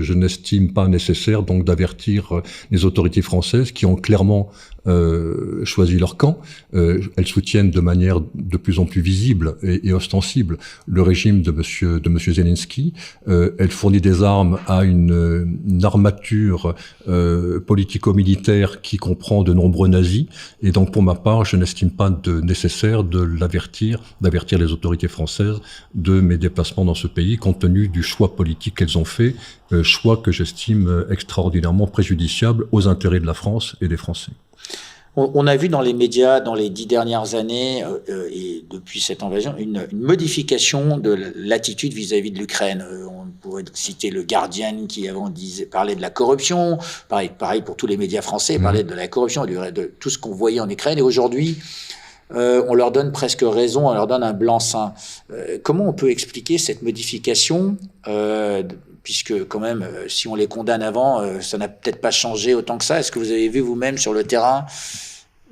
Je n'estime pas nécessaire donc d'avertir les autorités françaises qui ont clairement choisi leur camp. Elles soutiennent de manière de plus en plus visible et ostensible le régime de monsieur Zelensky. Elle fournit des armes à une armature politico-militaire qui comprend de nombreux nazis. Et donc, pour ma part, je n'estime pas nécessaire d'avertir les autorités françaises de mes déplacements dans ce pays, compte tenu du choix politique qu'elles ont fait, choix que j'estime extraordinairement préjudiciable aux intérêts de la France et des Français. On a vu dans les médias, dans les 10 dernières années, et depuis cette invasion, une modification de l'attitude vis-à-vis de l'Ukraine. On pourrait citer le Guardian qui avant parlait de la corruption, pareil pour tous les médias français, parlait de la corruption, de tout ce qu'on voyait en Ukraine. Et aujourd'hui, on leur donne presque raison, on leur donne un blanc-seing. Comment on peut expliquer cette modification puisque quand même, si on les condamne avant, ça n'a peut-être pas changé autant que ça. Est-ce que vous avez vu vous-même sur le terrain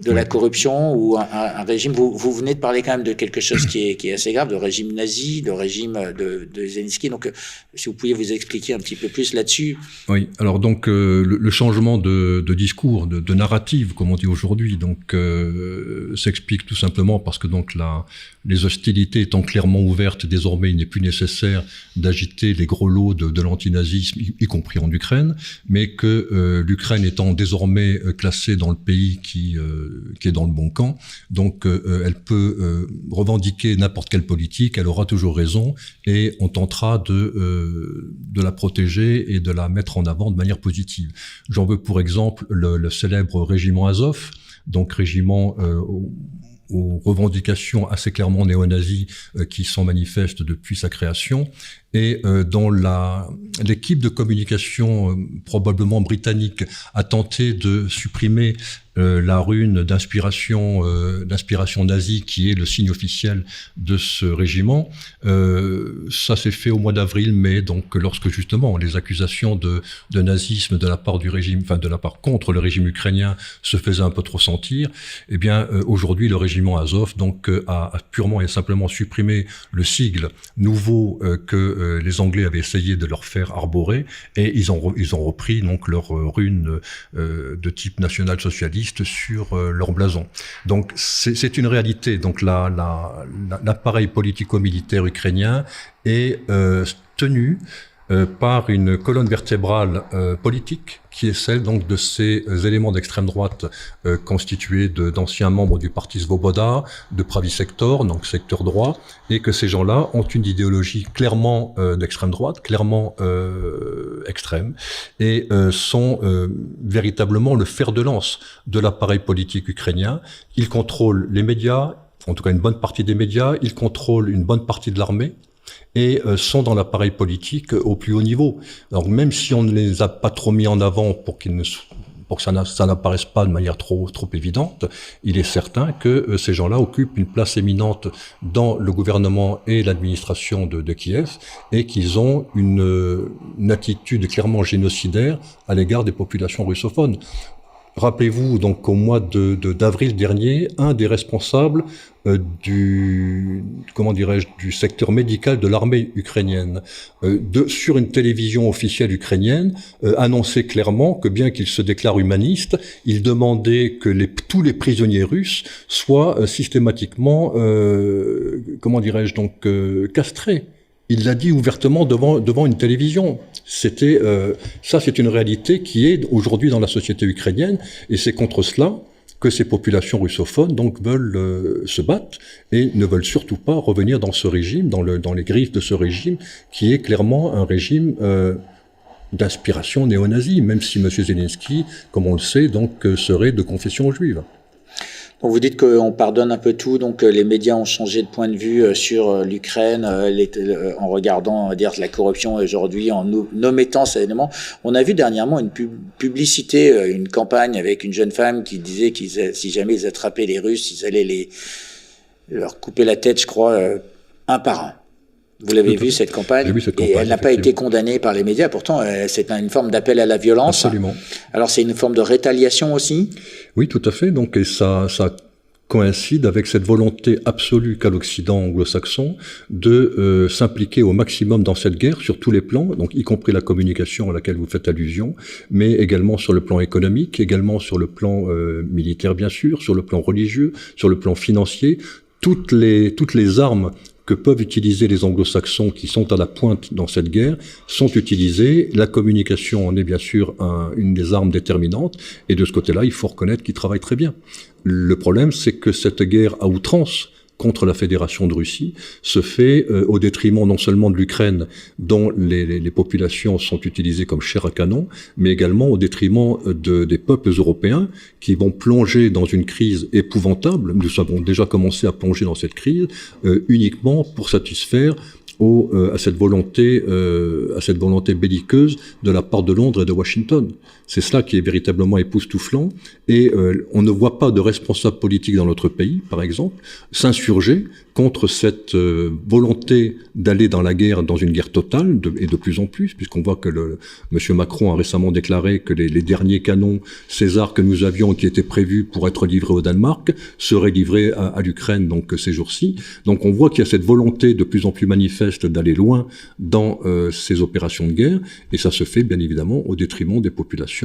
de la corruption ou un régime, vous venez de parler quand même de quelque chose qui est assez grave, de régime nazi, de régime de Zelensky. Donc, si vous pouviez vous expliquer un petit peu plus là-dessus. Oui, alors donc le changement de discours, de narrative, comme on dit aujourd'hui, donc s'explique tout simplement parce que donc les hostilités étant clairement ouvertes, désormais il n'est plus nécessaire d'agiter les gros lots de l'antinazisme, y compris en Ukraine, mais que l'Ukraine étant désormais classée dans le pays qui est dans le bon camp, donc elle peut revendiquer n'importe quelle politique, elle aura toujours raison, et on tentera de la protéger et de la mettre en avant de manière positive. J'en veux pour exemple le célèbre régiment Azov, donc régiment aux revendications assez clairement néo-nazis qui sont manifestes depuis sa création, et dont l'équipe de communication probablement britannique a tenté de supprimer la rune d'inspiration nazie qui est le signe officiel de ce régiment. Ça s'est fait au mois d'avril, mai, donc lorsque justement les accusations de nazisme de la part du régime, enfin de la part contre le régime ukrainien se faisaient un peu trop sentir. Eh bien aujourd'hui le régiment Azov donc a purement et simplement supprimé le sigle nouveau que les Anglais avaient essayé de leur faire arborer, et ils ont repris donc leur rune de type national-socialiste sur leur blason. Donc c'est une réalité. Donc l'appareil politico-militaire ukrainien est tenu par une colonne vertébrale politique qui est celle donc de ces éléments d'extrême droite constitués d'anciens membres du parti Svoboda, de Pravi Sector, donc secteur droit, et que ces gens-là ont une idéologie clairement d'extrême droite, clairement extrême, et sont véritablement le fer de lance de l'appareil politique ukrainien. Ils contrôlent les médias, en tout cas une bonne partie des médias, ils contrôlent une bonne partie de l'armée, et sont dans l'appareil politique au plus haut niveau. Alors même si on ne les a pas trop mis en avant pour que ça n'apparaisse pas de manière trop évidente, il est certain que ces gens-là occupent une place éminente dans le gouvernement et l'administration de Kiev, et qu'ils ont une attitude clairement génocidaire à l'égard des populations russophones. Rappelez-vous donc qu'au mois d'avril dernier, un des responsables du secteur médical de l'armée ukrainienne, sur une télévision officielle ukrainienne, annonçait clairement que bien qu'il se déclare humaniste, il demandait que tous les prisonniers russes soient systématiquement, castrés. Il l'a dit ouvertement devant une télévision. Ça, c'est une réalité qui est aujourd'hui dans la société ukrainienne, et c'est contre cela que ces populations russophones donc veulent se battre et ne veulent surtout pas revenir dans ce régime, dans les griffes de ce régime qui est clairement un régime d'inspiration néo-nazie, même si M. Zelensky, comme on le sait, donc serait de confession juive. Donc vous dites qu'on pardonne un peu tout, donc les médias ont changé de point de vue sur l'Ukraine en regardant, on va dire, la corruption aujourd'hui, en omettant ces éléments. On a vu dernièrement une publicité, une campagne avec une jeune femme qui disait si jamais ils attrapaient les Russes, ils allaient leur couper la tête, je crois, un par un. Vous l'avez vu cette campagne, et elle n'a pas été condamnée par les médias. Pourtant, c'est une forme d'appel à la violence. Absolument. Alors, c'est une forme de rétaliation aussi. Oui, tout à fait. Donc, et ça coïncide avec cette volonté absolue qu'a l'Occident anglo-saxon de s'impliquer au maximum dans cette guerre sur tous les plans, donc y compris la communication à laquelle vous faites allusion, mais également sur le plan économique, également sur le plan militaire bien sûr, sur le plan religieux, sur le plan financier, toutes les armes que peuvent utiliser les anglo-saxons qui sont à la pointe dans cette guerre sont utilisées. La communication en est bien sûr une des armes déterminantes, et de ce côté-là, il faut reconnaître qu'ils travaillent très bien. Le problème, c'est que cette guerre à outrance contre la Fédération de Russie se fait au détriment non seulement de l'Ukraine, dont les populations sont utilisées comme chair à canon, mais également au détriment des peuples européens qui vont plonger dans une crise épouvantable. Nous avons déjà commencé à plonger dans cette crise uniquement pour satisfaire à cette volonté belliqueuse de la part de Londres et de Washington. C'est cela qui est véritablement époustouflant, et on ne voit pas de responsables politiques dans notre pays, par exemple, s'insurger contre cette volonté d'aller dans la guerre, dans une guerre totale, et de plus en plus, puisqu'on voit que Monsieur Macron a récemment déclaré que les derniers canons César que nous avions, qui étaient prévus pour être livrés au Danemark, seraient livrés à l'Ukraine donc ces jours-ci. Donc on voit qu'il y a cette volonté de plus en plus manifeste d'aller loin dans ces opérations de guerre, et ça se fait bien évidemment au détriment des populations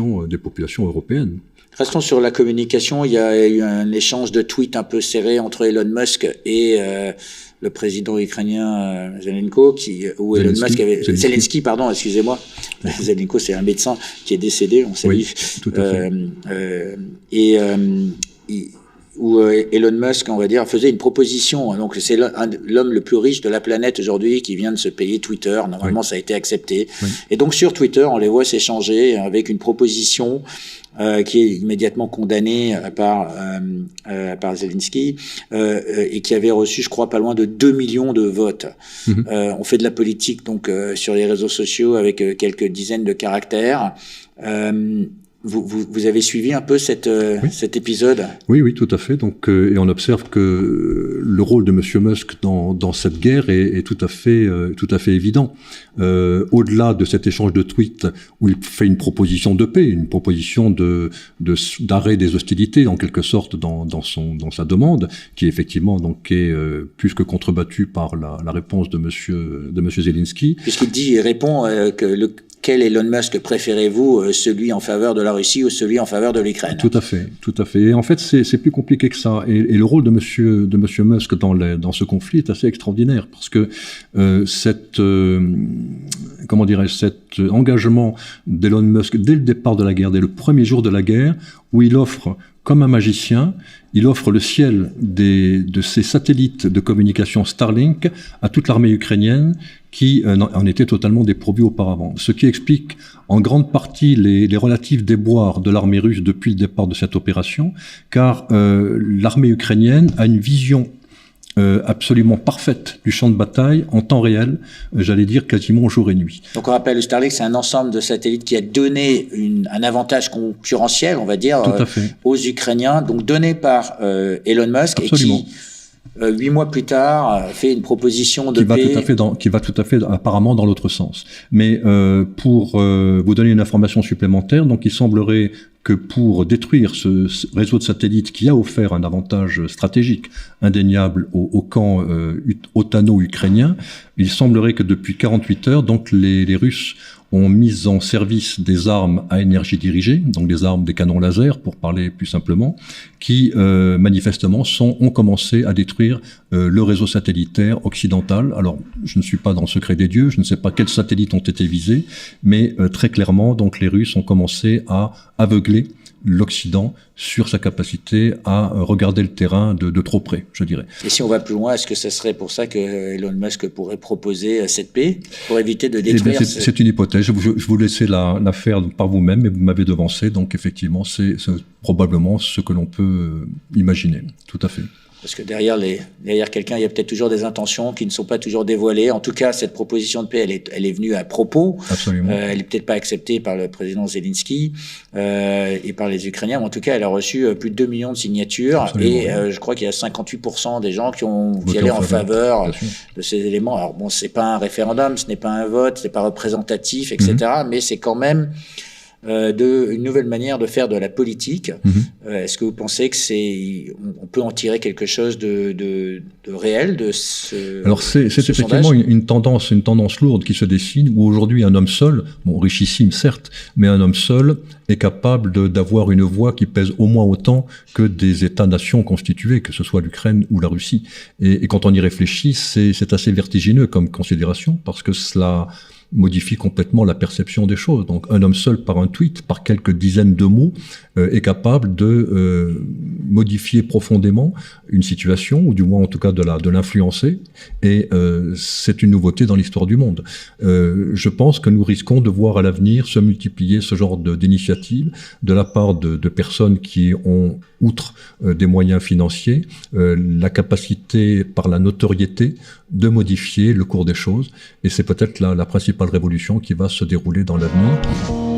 européennes. Restons sur la communication. Il y a eu un échange de tweets un peu serré entre Elon Musk et le président ukrainien Zelensky, pardon, excusez-moi. Zelenko, c'est un médecin qui est décédé, on salue. Oui, tout à fait. Où Elon Musk, on va dire, faisait une proposition. Donc, c'est l'homme le plus riche de la planète aujourd'hui qui vient de se payer Twitter. Normalement, ça a été accepté. Oui. Et donc, sur Twitter, on les voit s'échanger avec une proposition qui est immédiatement condamnée par Zelensky et qui avait reçu, je crois, pas loin de 2 millions de votes. On fait de la politique donc sur les réseaux sociaux avec quelques dizaines de caractères. Vous avez suivi un peu cet épisode? Oui, tout à fait. Donc, et on observe que le rôle de Monsieur Musk dans cette guerre est tout à fait évident. Au-delà de cet échange de tweets où il fait une proposition de paix, une proposition d'arrêt des hostilités, en quelque sorte, dans sa demande, qui effectivement donc est plus que contrebattue par la réponse de Monsieur Zelensky. Puisqu'il répond que quel Elon Musk préférez-vous, celui en faveur de la Russie ou celui en faveur de l'Ukraine? Tout à fait. Et en fait, c'est plus compliqué que ça. Et le rôle de Monsieur Musk dans ce conflit est assez extraordinaire, parce que cet engagement d'Elon Musk dès le départ de la guerre, dès le premier jour de la guerre, où il offre, comme un magicien, il offre le ciel de ces satellites de communication Starlink à toute l'armée ukrainienne qui en était totalement dépourvue auparavant. Ce qui explique en grande partie les relatifs déboires de l'armée russe depuis le départ de cette opération, car l'armée ukrainienne a une vision absolument parfaite du champ de bataille en temps réel, j'allais dire quasiment jour et nuit. Donc on rappelle, le Starlink, c'est un ensemble de satellites qui a donné un avantage concurrentiel, on va dire, aux Ukrainiens, donc donné par Elon Musk. Absolument. Et qui 8 mois plus tard, fait une proposition de paix. Qui va tout à fait apparemment dans l'autre sens. Mais pour vous donner une information supplémentaire, donc il semblerait que pour détruire ce réseau de satellites qui a offert un avantage stratégique indéniable au camp otano-ukrainien, il semblerait que depuis 48 heures, donc les Russes ont mis en service des armes à énergie dirigée, donc des canons laser, pour parler plus simplement, qui manifestement ont commencé à détruire le réseau satellitaire occidental. Alors, je ne suis pas dans le secret des dieux, je ne sais pas quels satellites ont été visés, mais très clairement, donc les Russes ont commencé à aveugler l'Occident sur sa capacité à regarder le terrain de trop près, je dirais. Et si on va plus loin, est-ce que ce serait pour ça que Elon Musk pourrait proposer cette paix, pour éviter de détruire... C'est une hypothèse, je vous laisser la faire par vous-même, mais vous m'avez devancé, donc effectivement, c'est probablement ce que l'on peut imaginer, tout à fait. Parce que derrière quelqu'un, il y a peut-être toujours des intentions qui ne sont pas toujours dévoilées. En tout cas, cette proposition de paix, elle est venue à propos. Absolument. Elle est peut-être pas acceptée par le président Zelensky et par les Ukrainiens, mais en tout cas, elle a reçu plus de 2 millions de signatures. Absolument. Et je crois qu'il y a 58% des gens qui allaient en faveur de ces éléments. Alors bon, c'est pas un référendum, ce n'est pas un vote, c'est pas représentatif, etc. Mais c'est quand même une nouvelle manière de faire de la politique. Est-ce que vous pensez que on peut en tirer quelque chose de réel de ce Alors c'est effectivement une tendance lourde qui se dessine, où aujourd'hui un homme seul, bon, richissime certes, mais un homme seul est capable d'avoir une voix qui pèse au moins autant que des États-nations constitués, que ce soit l'Ukraine ou la Russie. Et quand on y réfléchit, c'est assez vertigineux comme considération, parce que cela modifie complètement la perception des choses. Donc un homme seul par un tweet, par quelques dizaines de mots, est capable de modifier profondément une situation, ou du moins en tout cas de l'influencer, et c'est une nouveauté dans l'histoire du monde. Je pense que nous risquons de voir à l'avenir se multiplier ce genre d'initiatives de la part de personnes qui ont, outre des moyens financiers, la capacité par la notoriété de modifier le cours des choses, et c'est peut-être la principale révolution qui va se dérouler dans l'avenir.